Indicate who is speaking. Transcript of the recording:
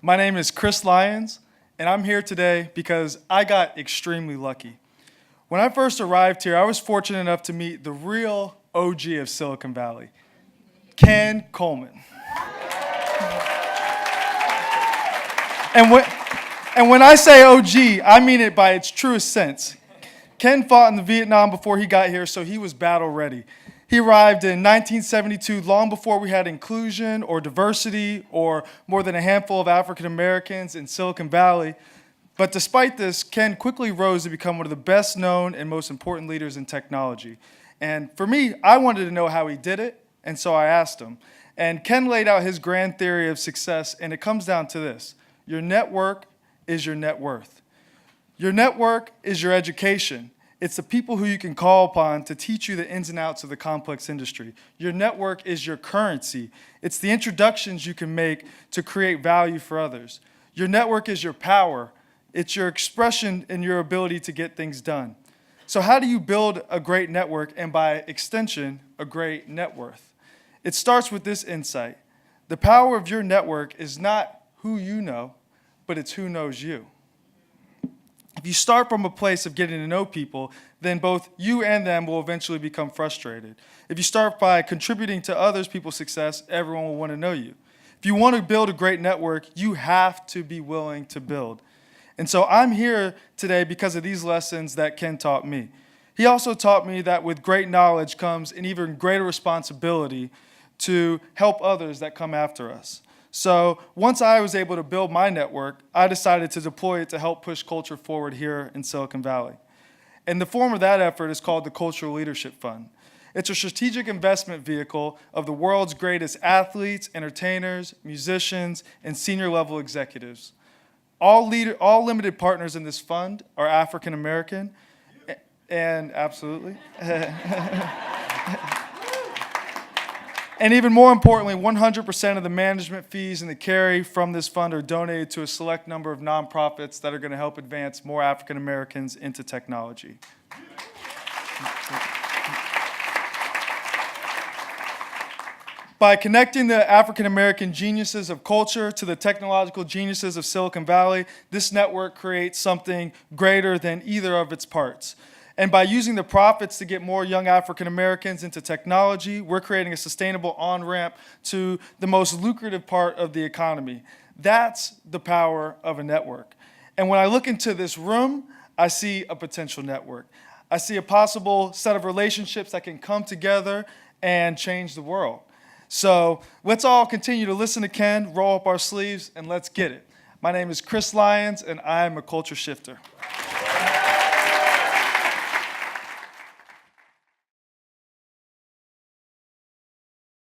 Speaker 1: My name is Chris Lyons, and I'm here today because I got extremely lucky. When I first arrived here, I was fortunate enough to meet the real OG of Silicon Valley, Ken Coleman. And when I say OG, I mean it by its truest sense. Ken fought in the Vietnam before he got here, so he was battle ready. He arrived in 1972, long before we had inclusion or diversity or more than a handful of African Americans in Silicon Valley. But despite this, Ken quickly rose to become one of the best known and most important leaders in technology. And for me, I wanted to know how he did it, and so I asked him. And Ken laid out his grand theory of success, and it comes down to this. Your network is your net worth. Your network is your education. It's the people who you can call upon to teach you the ins and outs of the complex industry. Your network is your currency. It's the introductions you can make to create value for others. Your network is your power. It's your expression and your ability to get things done. So how do you build a great network and, by extension, a great net worth? It starts with this insight. The power of your network is not who you know, but it's who knows you. If you start from a place of getting to know people, then both you and them will eventually become frustrated. If you start by contributing to others people's success, everyone will want to know you. If you want to build a great network, you have to be willing to build. And so I'm here today because of these lessons that Ken taught me. He also taught me that with great knowledge comes an even greater responsibility to help others that come after us. So once I was able to build my network, I decided to deploy it to help push culture forward here in Silicon Valley. And the form of that effort is called the Cultural Leadership Fund. It's a strategic investment vehicle of the world's greatest athletes, entertainers, musicians, and senior level executives. All limited partners in this fund are African American, and absolutely. And even more importantly, 100% of the management fees and the carry from this fund are donated to a select number of nonprofits that are going to help advance more African Americans into technology. By connecting the African American geniuses of culture to the technological geniuses of Silicon Valley, this network creates something greater than either of its parts. And by using the profits to get more young African Americans into technology, we're creating a sustainable on-ramp to the most lucrative part of the economy. That's the power of a network. And when I look into this room, I see a potential network. I see a possible set of relationships that can come together and change the world. So let's all continue to listen to Ken, roll up our sleeves, and let's get it. My name is Chris Lyons, and I am a culture shifter.